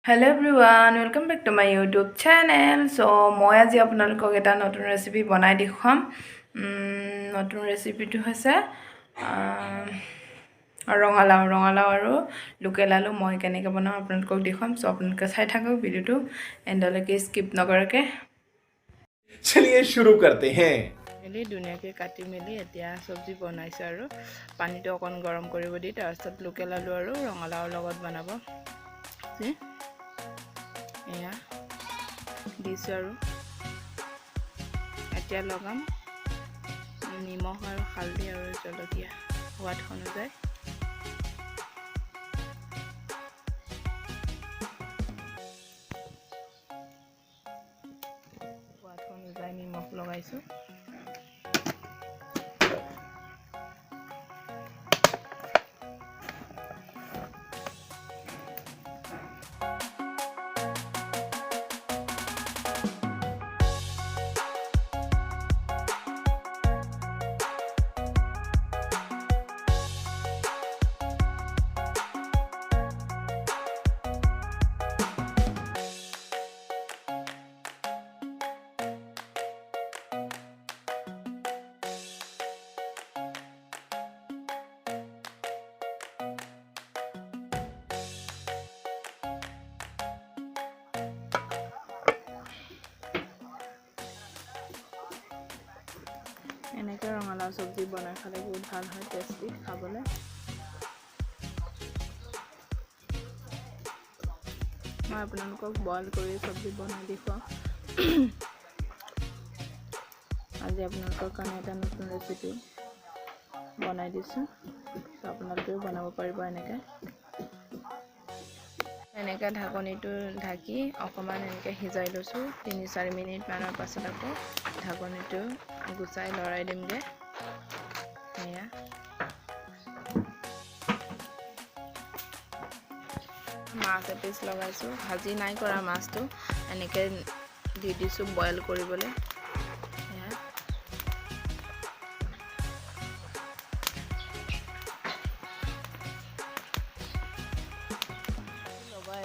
Hello everyone, welcome back to my YouTube channel. So, মই আজি আপোনালোকক এটা নতুন ৰেচিপি বনাই দেখুৱাম। নতুন ৰেচিপিটো হৈছে ৰঙালাও আৰু লোকেল আলু মই কেনেকৈ বনাম আপোনালোকক দেখুৱাম। সো আপোনালোকে চাই থাকক ভিডিওটো এণ্ডলৈকে স্কিপ নকৰাকৈ। चलिए शुरू करते हैं। মেলি ধুনীয়াকৈ কাটি মেলি এতিয়া চব্জি বনাইছোঁ আৰু পানীটো অকণ গৰম কৰিব দি তাৰপিছত লোকেল আলু আৰু ৰঙালাওৰ লগত বনাব। এয়া দিছোঁ আৰু এতিয়া লগাম নিমখ আৰু হালধি আৰু জলকীয়া সোৱাদ অনুযায়ী। সোৱাদ অনুযায়ী নিমখ লগাইছোঁ। এনেকৈ ৰঙালাও চব্জি বনাই খালে বহুত ভাল হয়, টেষ্টি খাবলৈ। মই আপোনালোকক বইল কৰি চব্জি বনাই দেখুৱাম। আজি আপোনালোকৰ কাৰণে এটা নতুন ৰেচিপি বনাই দিছোঁ, আপোনালোকেও বনাব পাৰিব। এনেকৈ ঢাকনিটো ঢাকি অকণমান এনেকৈ সিজাই লৈছোঁ। 3-4 মিনিটমানৰ পাছত আকৌ ঢাকনিটো গুচাই লৰাই দিমগৈ। এয়া মাছ এপিচ লগাইছোঁ, ভাজি নাই কৰা মাছটো, এনেকৈ দি দিছোঁ বইল কৰিবলৈ।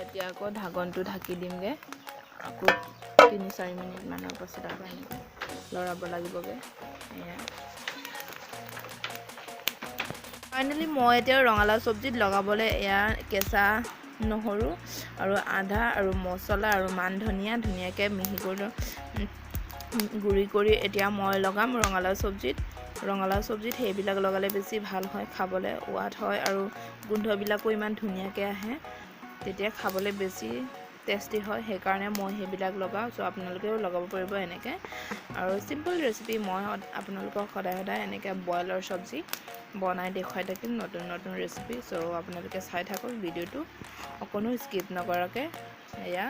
এতিয়া আকৌ ঢাকনটো ঢাকি দিমগৈ। আকৌ 3-4 মিনিটমানৰ পাছত আকৌ এনেকৈ লৰাব লাগিবগৈ। এয়া ফাইনেলি মই এতিয়া ৰঙালাও চব্জিত লগাবলৈ এয়া কেঁচা নহৰু আৰু আদা আৰু মছলা আৰু মান ধনিয়া ধুনীয়াকৈ মিহি গুড়ি কৰি এতিয়া মই লগাম ৰঙালাও চব্জিত। সেইবিলাক লগালে বেছি ভাল হয়, খাবলৈ সোৱাদ হয় আৰু গোন্ধবিলাকো ইমান ধুনীয়াকৈ আহে, তেতিয়া খাবলৈ বেছি টেষ্টি হয়। সেইকাৰণে মই সেইবিলাক লগাওঁ। চ' আপোনালোকেও লগাব পাৰিব এনেকৈ। আৰু চিম্পল ৰেচিপি, মই আপোনালোকক সদায় এনেকৈ বইলৰ চব্জি বনাই দেখুৱাই থাকিম, নতুন ৰেচিপি। চ' আপোনালোকে চাই থাকক ভিডিঅ'টো অকণো স্কিপ নকৰাকৈ। এয়া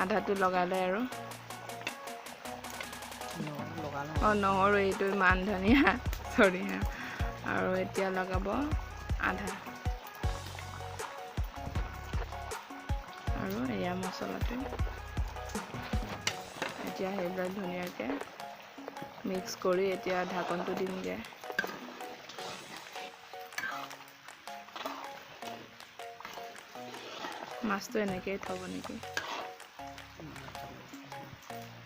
আধাটো লগালে আৰু নহৰু, এইটো মান ধনিয়া, চৰি আৰু এতিয়া লগাব আধা আৰু এয়া মছলাটো। এতিয়া সেইবিলাক ধুনীয়াকৈ মিক্স কৰি এতিয়া ঢাকনটো দিমগৈ। মাছটো এনেকৈ থ'ব নেকি?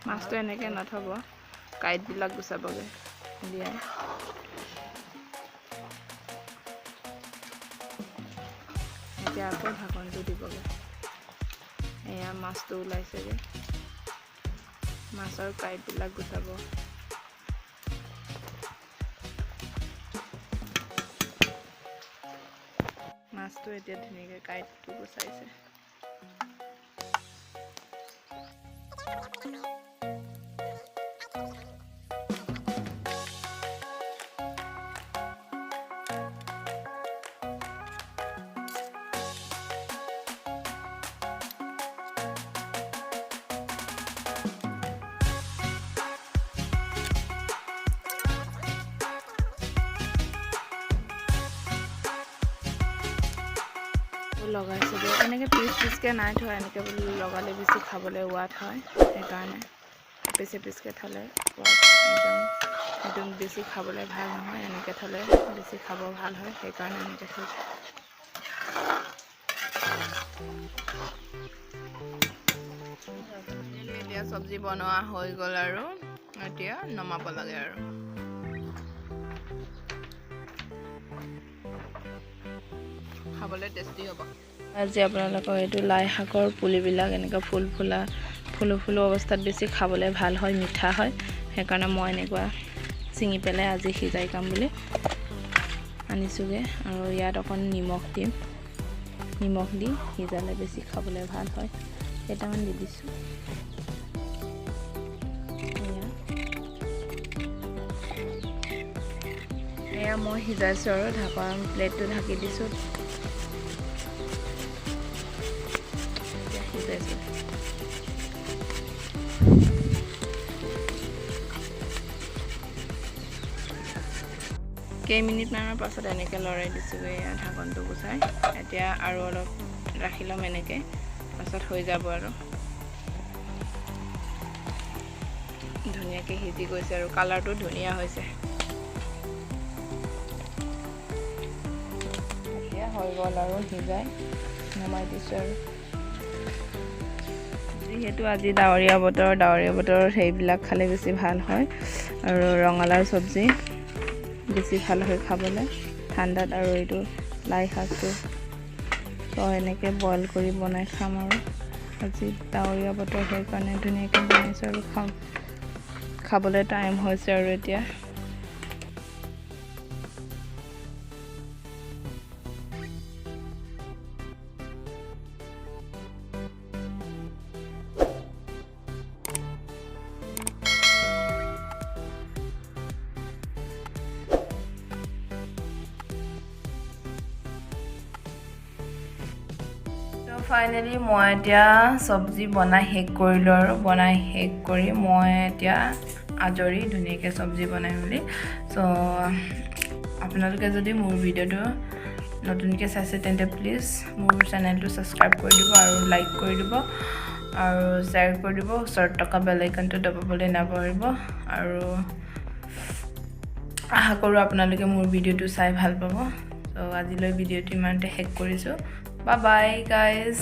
মাছটো এনেকৈ নথ'ব, কাঁইটবিলাক গুচাবগৈ দিয়াই। এতিয়া আকৌ ঢাকনটো দিবগৈ। এয়া মাছটো ওলাইছেগৈ, মাছৰ কাঁইটবিলাক গুচাব। মাছটো এতিয়া ধুনীয়াকৈ কাঁইটটো গুচাইছে। লগাইছোঁ যে এনেকৈ পিচকৈ নাই থোৱা, এনেকৈ লগালে বেছি খাবলৈ সোৱাদ হয়। সেইকাৰণে পিচকৈ থ'লে একদম বেছি খাবলৈ ভাল নহয়, এনেকৈ থ'লে বেছি খাব ভাল হয়। সেইকাৰণে এনেকৈ থৈছোঁ। এতিয়া চব্জি বনোৱা হৈ গ'ল আৰু এতিয়া নমাব লাগে আৰু খাবলৈ টেষ্টি হ'ব। আজি আপোনালোকৰ এইটো লাই শাকৰ পুলিবিলাক এনেকুৱা ফুলো অৱস্থাত বেছি খাবলৈ ভাল হয়, মিঠা হয়। সেইকাৰণে মই এনেকুৱা ছিঙি পেলাই আজি সিজাই খাম বুলি আনিছোঁগৈ। আৰু ইয়াত অকণ নিমখ দিম, নিমখ দি সিজালে বেছি খাবলৈ ভাল হয়। কেইটামান দি দিছোঁ। এয়া মই সিজাইছোঁ আৰু প্লেটটো ঢাকি দিছোঁ। সিজাইছোঁ। কেইমিনিটমানৰ পাছত এনেকৈ লৰাই দিছোঁগৈ, ঢাকনটো গুচাই। এতিয়া আৰু অলপ ৰাখি ল'ম এনেকৈ, পাছত হৈ যাব আৰু ধুনীয়াকৈ সিজি গৈছে আৰু কালাৰটো ধুনীয়া হৈছে। এতিয়া হৈ গ'ল আৰু সিজাই নমাই দিছোঁ আৰু যিহেতু আজি ডাৱৰীয়া বতৰত সেইবিলাক খালে বেছি ভাল হয়। আৰু ৰঙালাও চব্জি বেছি ভাল হয় খাবলৈ ঠাণ্ডাত। আৰু এইটো লাই শাকটো এনেকৈ বইল কৰি বনাই খাম। আৰু আজি ডাৱৰীয়া বতৰ, সেইকাৰণে ধুনীয়াকৈ বনাইছোঁ আৰু খাবলৈ টাইম হৈছে আৰু এতিয়া ফাইনেলি মই এতিয়া চব্জি বনাই শেষ কৰিলোঁ। আৰু বনাই শেষ কৰি মই এতিয়া আজৰি ধুনীয়াকৈ চব্জি বনাই মেলি। চ' আপোনালোকে যদি মোৰ ভিডিঅ'টো নতুনকৈ চাইছে তেন্তে প্লিজ মোৰ চেনেলটো ছাবস্ক্ৰাইব কৰি দিব আৰু লাইক কৰি দিব আৰু শ্বেয়াৰ কৰি দিব। ওচৰত থকা বেল আইকনটো দবাবলৈ নাপাহৰিব। আৰু আশা কৰোঁ আপোনালোকে মোৰ ভিডিঅ'টো চাই ভাল পাব। চ' আজিলৈ ভিডিঅ'টো ইমানতে শেষ কৰিছোঁ। Bye bye guys.